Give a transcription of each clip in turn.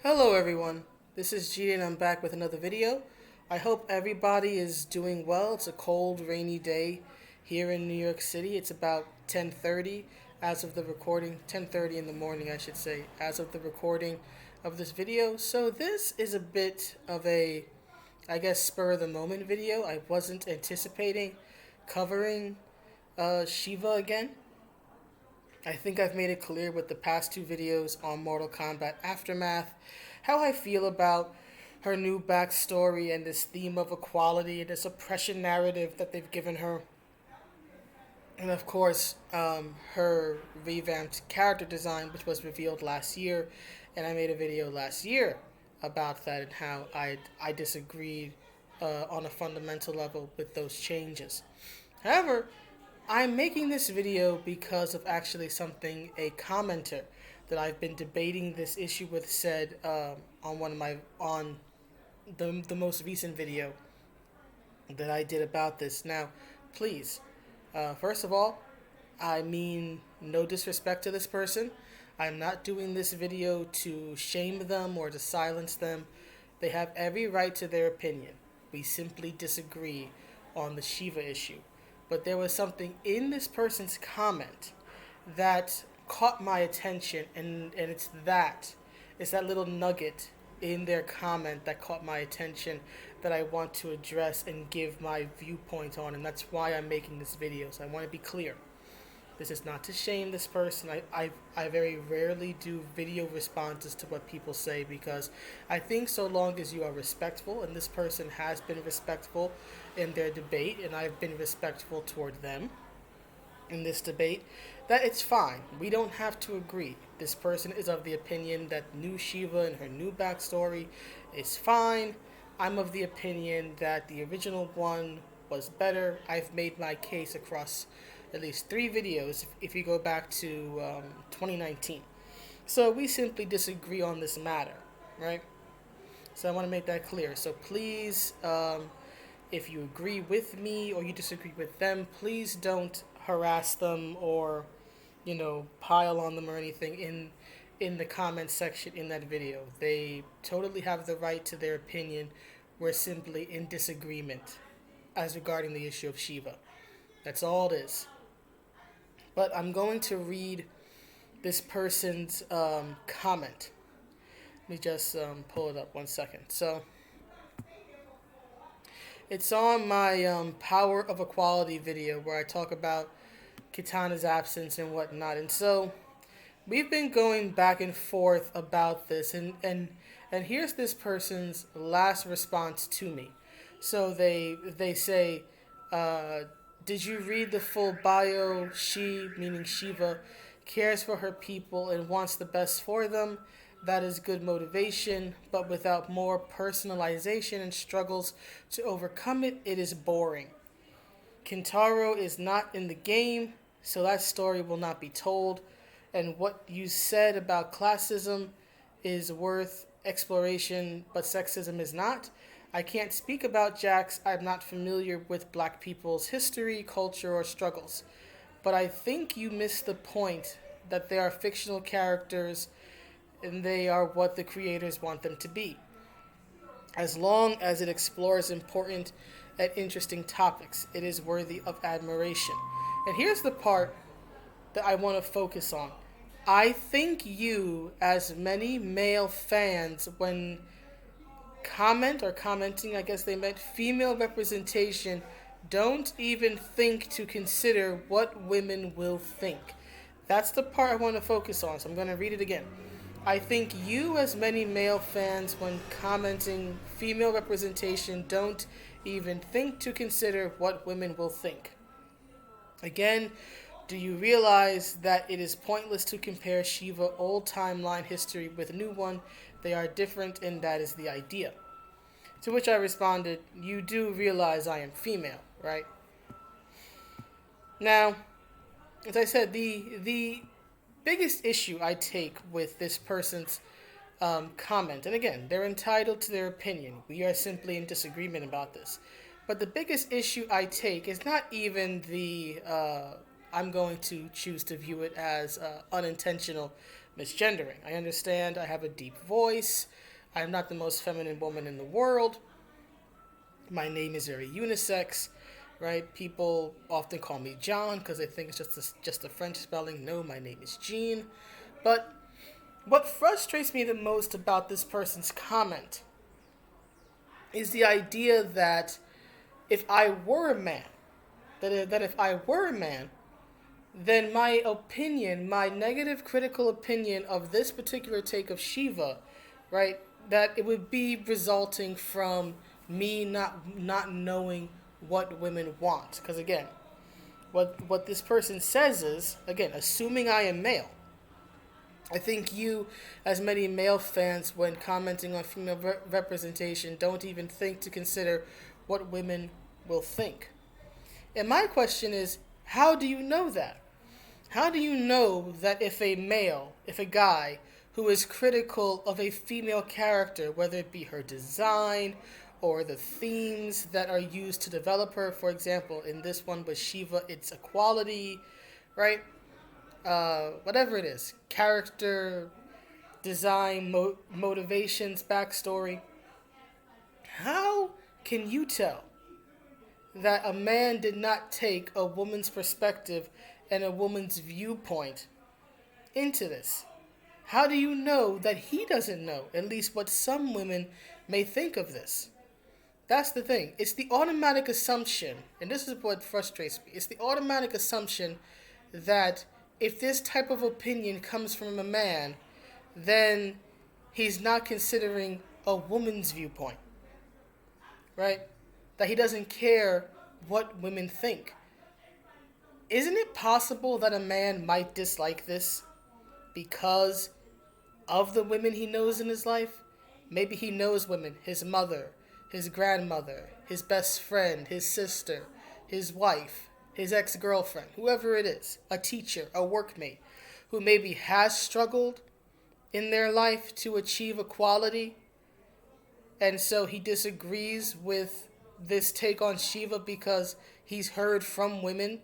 Hello everyone, this is G and I'm back with another video. I hope everybody is doing well. It's a cold, rainy day here in New York City. It's about 10:30 as of the recording, 10:30 in the morning I should say, as of the recording of this video. So this is a bit of a, I guess, spur of the moment video. I wasn't anticipating covering Sheeva again. I think I've made it clear with the past two videos on Mortal Kombat Aftermath how I feel about her new backstory and this theme of equality and this oppression narrative that they've given her. And of course, her revamped character design, which was revealed last year. And I made a video last year about that and how I disagreed on a fundamental level with those changes. However, I'm making this video because of actually something a commenter that I've been debating this issue with said on one of my on the most recent video that I did about this. Now, please, first of all, I mean no disrespect to this person. I'm not doing this video to shame them or to silence them. They have every right to their opinion. We simply disagree on the Sheeva issue. But there was something in this person's comment that caught my attention, and it's that little nugget in their comment that caught my attention that I want to address and give my viewpoint on, and that's why I'm making this video. So I want to be clear. This is not to shame this person. I very rarely do video responses to what people say because I think so long as you are respectful, and this person has been respectful in their debate, and I've been respectful toward them in this debate, that it's fine. We don't have to agree. This person is of the opinion that new Sheeva and her new backstory is fine. I'm of the opinion that the original one was better. I've made my case across at least 3 videos if you go back to 2019. So we simply disagree on this matter, right? So I want to make that clear. So please, if you agree with me or you disagree with them, please don't harass them or, pile on them or anything in the comment section in that video. They totally have the right to their opinion. We're simply in disagreement as regarding the issue of Sheeva. That's all it is. But I'm going to read this person's comment. Let me just pull it up 1 second. So it's on my Power of Equality video where I talk about Kitana's absence and whatnot. And so we've been going back and forth about this. And here's this person's last response to me. So they say, did you read the full bio? She, meaning Sheeva, cares for her people and wants the best for them. That is good motivation, but without more personalization and struggles to overcome it, it is boring. Kintaro is not in the game, so that story will not be told. And what you said about classism is worth exploration, but sexism is not. I can't speak about Jax. I'm not familiar with black people's history, culture, or struggles. But I think you missed the point that they are fictional characters and they are what the creators want them to be. As long as it explores important and interesting topics, it is worthy of admiration. And here's the part that I want to focus on. I think you, as many male fans, when commenting, I guess they meant female representation, don't even think to consider what women will think. That's the part I want to focus on, so I'm going to read it again. I think you, as many male fans, when commenting female representation, don't even think to consider what women will think. Again, do you realize that it is pointless to compare Sheeva old timeline history with new one? They are different, and that is the idea. To which I responded, you do realize I am female, right? Now, as I said, the biggest issue I take with this person's comment, and again, they're entitled to their opinion. We are simply in disagreement about this. But the biggest issue I take is not even I'm going to choose to view it as unintentional misgendering. I understand I have a deep voice. I'm not the most feminine woman in the world. My name is very unisex, right? People often call me John because they think it's just a French spelling. No, my name is Jean. But what frustrates me the most about this person's comment is the idea that if I were a man, that if I were a man, then my opinion, my negative critical opinion of this particular take of Sheeva, right, that it would be resulting from me not knowing what women want. Because again, what this person says is, again, assuming I am male, I think you, as many male fans, when commenting on female representation, don't even think to consider what women will think. And my question is, how do you know that? How do you know that if a guy who is critical of a female character, whether it be her design or the themes that are used to develop her, for example, in this one with Sheeva, it's equality, right? Whatever it is, character, design, motivations, backstory. How can you tell that a man did not take a woman's perspective and a woman's viewpoint into this? How do you know that he doesn't know at least what some women may think of this? That's the thing. It's the automatic assumption, and this is what frustrates me. It's the automatic assumption that if this type of opinion comes from a man, then he's not considering a woman's viewpoint, right? That he doesn't care what women think. Isn't it possible that a man might dislike this because of the women he knows in his life? Maybe he knows women, his mother, his grandmother, his best friend, his sister, his wife, his ex-girlfriend, whoever it is, a teacher, a workmate, who maybe has struggled in their life to achieve equality, and so he disagrees with this take on Sheeva because he's heard from women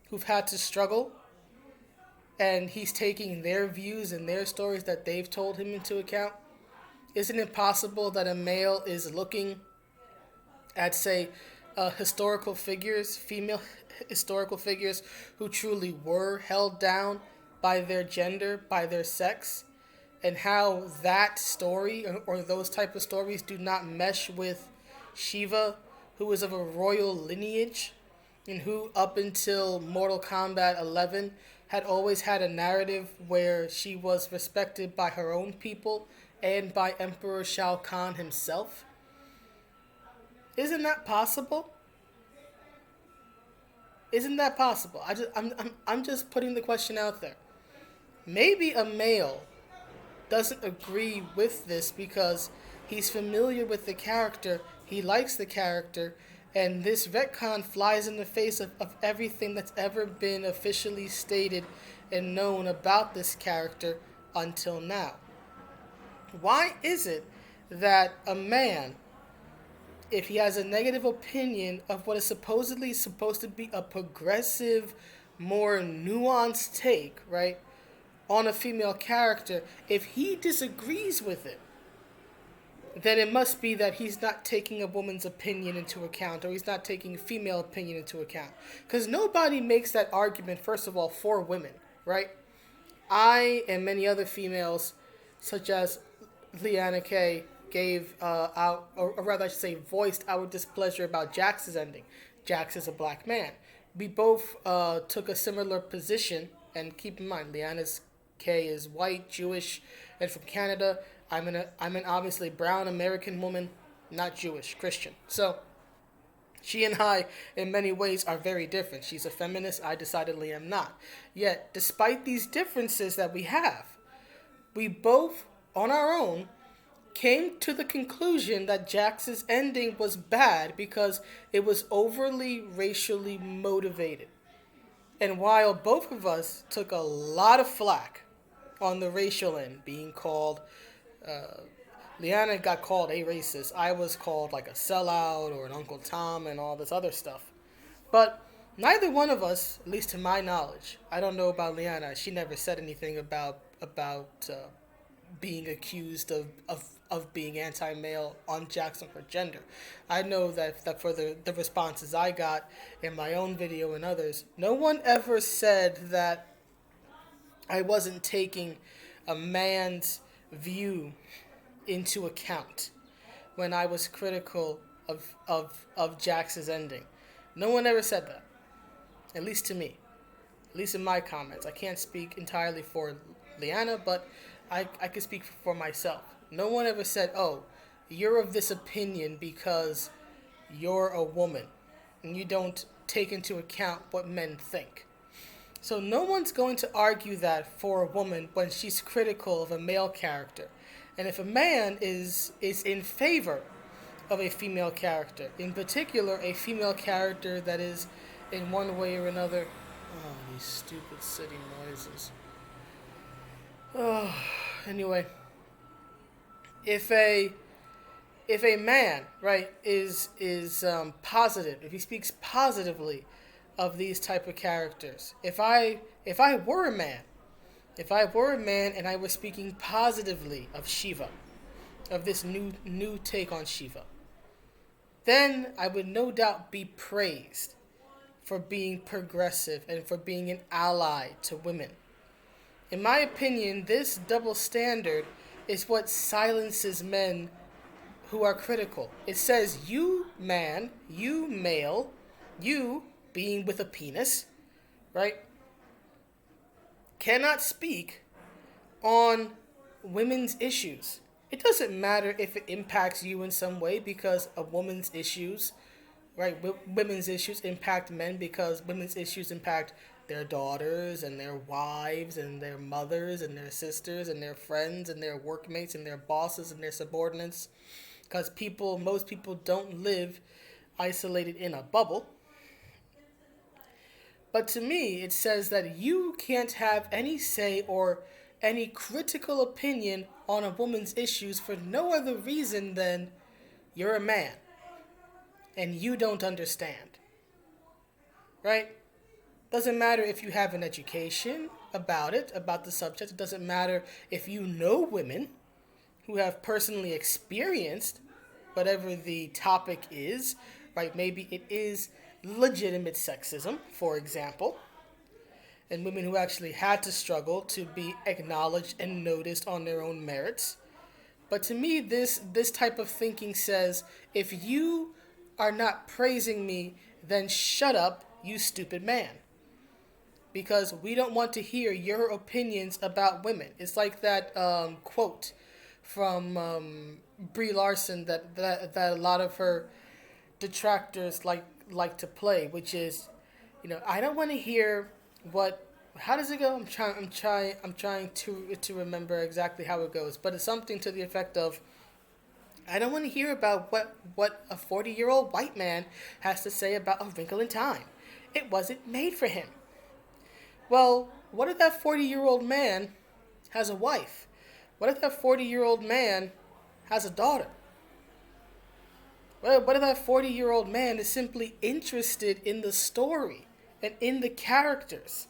who've had to struggle, and he's taking their views and their stories that they've told him into account. Isn't it possible that a male is looking at, say, historical figures, female historical figures who truly were held down by their gender, by their sex, and how that story or those type of stories do not mesh with Sheeva, who is of a royal lineage and who up until Mortal Kombat 11 had always had a narrative where she was respected by her own people and by Emperor Shao Kahn himself? Isn't that possible? Isn't that possible? I'm just putting the question out there. Maybe a male doesn't agree with this because he's familiar with the character, he likes the character, and this retcon flies in the face of everything that's ever been officially stated and known about this character until now. Why is it that a man, if he has a negative opinion of what is supposedly supposed to be a progressive, more nuanced take, right, on a female character, if he disagrees with it, then it must be that he's not taking a woman's opinion into account, or he's not taking female opinion into account. Because nobody makes that argument, first of all, for women, right? I and many other females, such as Leanna Kay, gave out, or rather I should say voiced our displeasure about Jax's ending. Jax is a black man. We both took a similar position, and keep in mind, Leanna's Kay is white, Jewish, and from Canada. I'm an obviously brown American woman, not Jewish, Christian. So she and I, in many ways, are very different. She's a feminist. I decidedly am not. Yet, despite these differences that we have, we both, on our own, came to the conclusion that Jax's ending was bad because it was overly racially motivated. And while both of us took a lot of flack on the racial end, being called, Leanna got called a racist, I was called like a sellout or an Uncle Tom and all this other stuff. But neither one of us, at least to my knowledge, I don't know about Leanna, she never said anything about being accused of being anti-male on Jackson for gender. I know that for the responses I got in my own video and others, no one ever said that I wasn't taking a man's view into account when I was critical of Jax's ending. No one ever said that, at least to me, at least in my comments. I can't speak entirely for Leanna, but I can speak for myself. No one ever said, oh, you're of this opinion because you're a woman and you don't take into account what men think. So no one's going to argue that for a woman when she's critical of a male character. And if a man is in favor of a female character, in particular a female character that is in one way or another, oh, these stupid city noises. Oh, anyway, if a man, right, is positive, if he speaks positively of these type of characters, if I were a man, and I was speaking positively of Sheeva, of this new take on Sheeva, then I would no doubt be praised for being progressive and for being an ally to women. In my opinion, this double standard is what silences men who are critical. It says you man, you male, you being with a penis, right, cannot speak on women's issues. It doesn't matter if it impacts you in some way, because a woman's issues, right, women's issues impact men because women's issues impact their daughters and their wives and their mothers and their sisters and their friends and their workmates and their bosses and their subordinates, because most people don't live isolated in a bubble. But to me, it says that you can't have any say or any critical opinion on a woman's issues for no other reason than you're a man and you don't understand. Right? Doesn't matter if you have an education about the subject. It doesn't matter if you know women who have personally experienced whatever the topic is, right? Maybe it is legitimate sexism, for example, and women who actually had to struggle to be acknowledged and noticed on their own merits. But to me, this type of thinking says, if you are not praising me, then shut up, you stupid man. Because we don't want to hear your opinions about women. It's like that quote from Brie Larson that a lot of her detractors like to play, which is, I don't want to hear what. How does it go? I'm trying to remember exactly how it goes, but it's something to the effect of, I don't want to hear about what a 40-year-old white man has to say about A Wrinkle in Time. It wasn't made for him. Well, what if that 40-year-old man has a wife? What if that 40-year-old man has a daughter? What if that 40-year-old man is simply interested in the story and in the characters?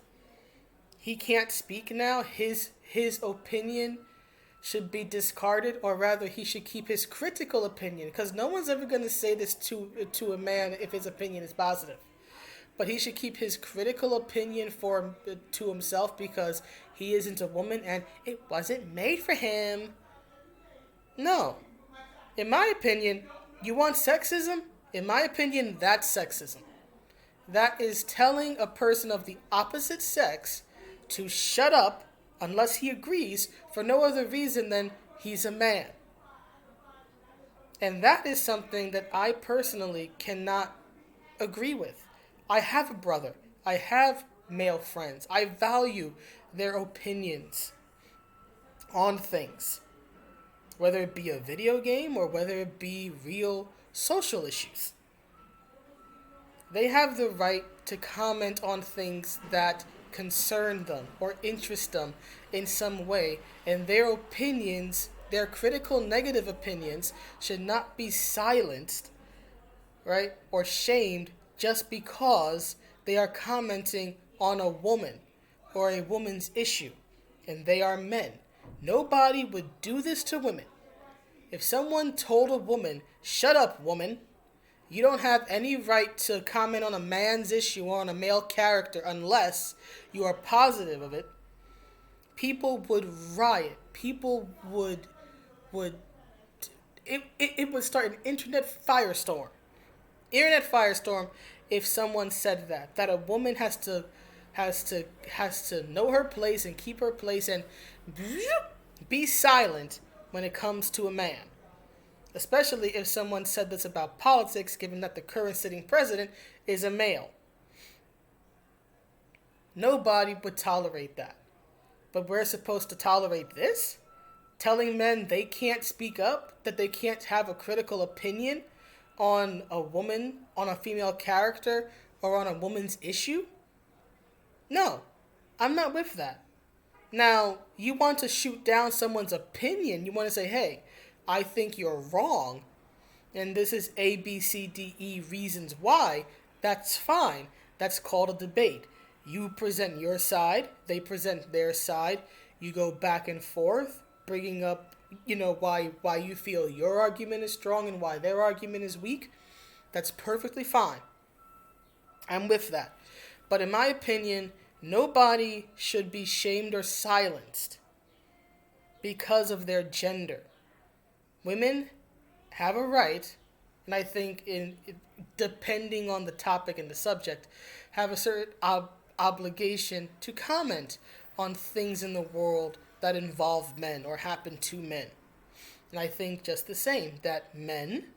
He can't speak now. His opinion should be discarded, or rather he should keep his critical opinion, because no one's ever going to say this to a man if his opinion is positive. But he should keep his critical opinion to himself, because he isn't a woman and it wasn't made for him. No. In my opinion, you want sexism? In my opinion, that's sexism. That is telling a person of the opposite sex to shut up unless he agrees for no other reason than he's a man. And that is something that I personally cannot agree with. I have a brother. I have male friends. I value their opinions on things, whether it be a video game or whether it be real social issues. They have the right to comment on things that concern them or interest them in some way, and their opinions, their critical negative opinions, should not be silenced, right, or shamed just because they are commenting on a woman or a woman's issue. and they are men. Nobody would do this to women. If someone told a woman, "Shut up, woman," you don't have any right to comment on a man's issue or on a male character unless you are positive of it. People would riot. People would it would start an internet firestorm. Internet firestorm if someone said that a woman has to know her place and keep her place and be silent when it comes to a man. Especially if someone said this about politics, given that the current sitting president is a male. Nobody would tolerate that. But we're supposed to tolerate this? Telling men they can't speak up, that they can't have a critical opinion on a woman, on a female character, or on a woman's issue? No, I'm not with that. Now, you want to shoot down someone's opinion. You want to say, "Hey, I think you're wrong, and this is A, B, C, D, E reasons why." That's fine. That's called a debate. You present your side, they present their side. You go back and forth, bringing up, why you feel your argument is strong and why their argument is weak. That's perfectly fine. I'm with that. But in my opinion, nobody should be shamed or silenced because of their gender. Women have a right, and I think depending on the topic and the subject, have a certain obligation to comment on things in the world that involve men or happen to men. And I think just the same, that men,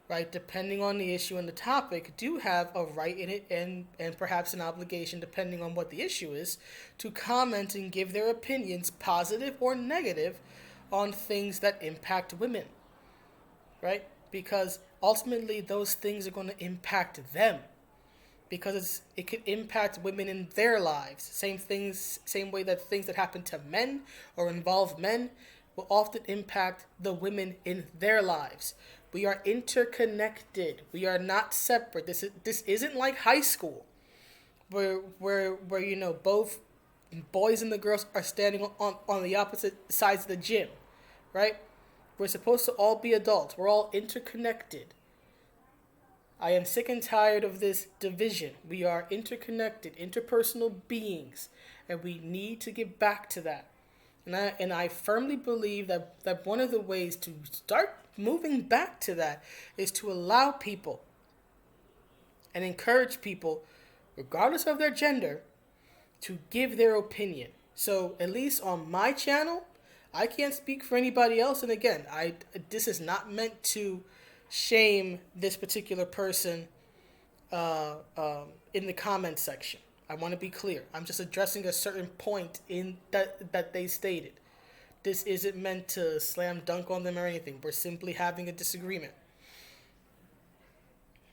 right, depending on the issue and the topic, do have a right in it and perhaps an obligation, depending on what the issue is, to comment and give their opinions, positive or negative, on things that impact women, right? Because ultimately those things are going to impact them. Because it could impact women in their lives. Same way that things that happen to men or involve men will often impact the women in their lives. We are interconnected. We are not separate. This isn't like high school, where both boys and the girls are standing on the opposite sides of the gym, right? We're supposed to all be adults. We're all interconnected. I am sick and tired of this division. We are interconnected, interpersonal beings, and we need to get back to that. And I firmly believe that one of the ways to start moving back to that is to allow people and encourage people, regardless of their gender, to give their opinion. So at least on my channel, I can't speak for anybody else. And again, this is not meant to shame this particular person in the comment section. I want to be clear. I'm just addressing a certain point in that they stated. This isn't meant to slam dunk on them or anything. We're simply having a disagreement.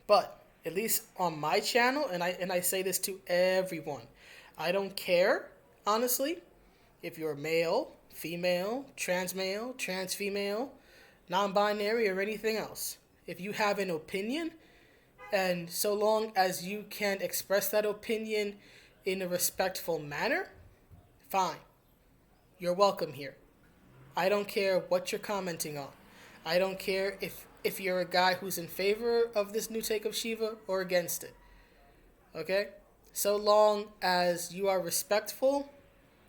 But at least on my channel, and I say this to everyone, I don't care, honestly, if you're male, female, trans female, non-binary, or anything else. If you have an opinion, and so long as you can express that opinion in a respectful manner, fine. You're welcome here. I don't care what you're commenting on. I don't care if you're a guy who's in favor of this new take of Sheeva or against it. Okay? So long as you are respectful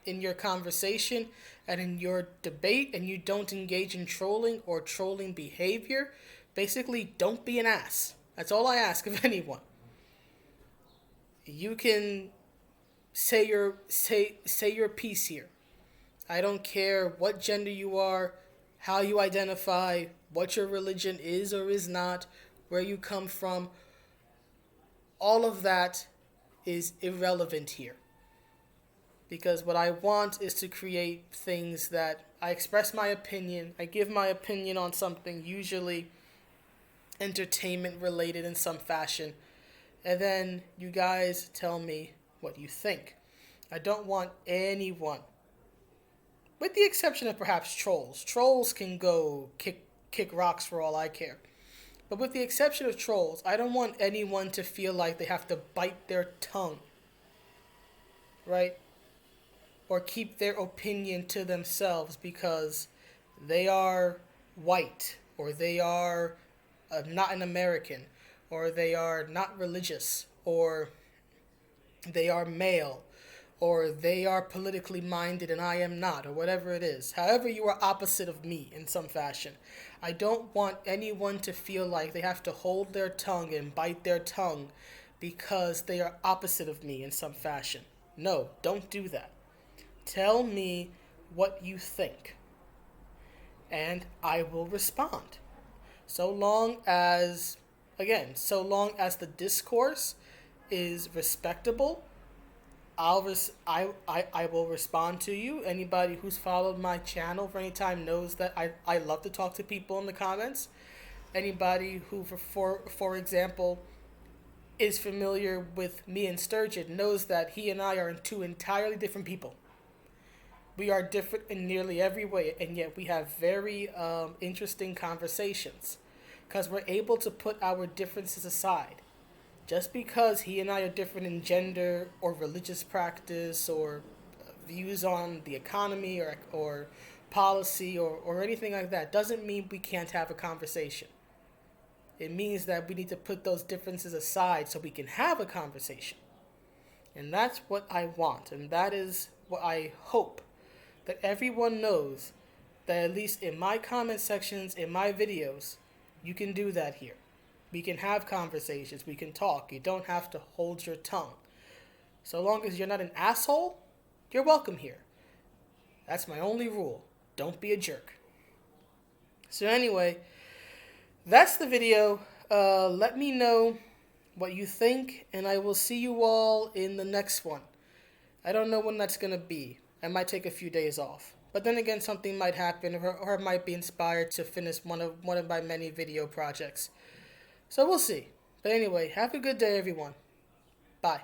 in your conversation and in your debate and you don't engage in trolling or trolling behavior, basically don't be an ass. That's all I ask of anyone. You can say your piece here. I don't care what gender you are, how you identify, what your religion is or is not, where you come from. All of that is irrelevant here. Because what I want is to create things that I express my opinion, I give my opinion on something, usually entertainment related in some fashion, and then you guys tell me what you think. I don't want anyone, with the exception of perhaps trolls. Trolls can go kick rocks for all I care. But with the exception of trolls, I don't want anyone to feel like they have to bite their tongue, right? or keep their opinion to themselves because they are white, or they are not an American, or they are not religious, or they are male, or they are politically minded and I am not, or whatever it is. However, you are opposite of me in some fashion. I don't want anyone to feel like they have to hold their tongue and bite their tongue because they are opposite of me in some fashion. No, don't do that. Tell me what you think, and I will respond. So long as, again, so long as the discourse is respectable, I will respond to you. Anybody who's followed my channel for any time knows that I love to talk to people in the comments. Anybody who, for example, is familiar with me and Sturgeon knows that he and I are two entirely different people. We are different in nearly every way, and yet we have very interesting conversations because we're able to put our differences aside. Just because he and I are different in gender or religious practice or views on the economy or policy or anything like that doesn't mean we can't have a conversation. It means that we need to put those differences aside so we can have a conversation. And that's what I want, and that is what I hope that everyone knows, that at least in my comment sections, in my videos, you can do that here. We can have conversations, we can talk. You don't have to hold your tongue. So long as you're not an asshole, you're welcome here. That's my only rule. Don't be a jerk. So anyway, that's the video. Let me know what you think, and I will see you all in the next one. I don't know when that's going to be. I might take a few days off. But then again, something might happen, or I might be inspired to finish one of my many video projects. So we'll see. But anyway, have a good day, everyone. Bye.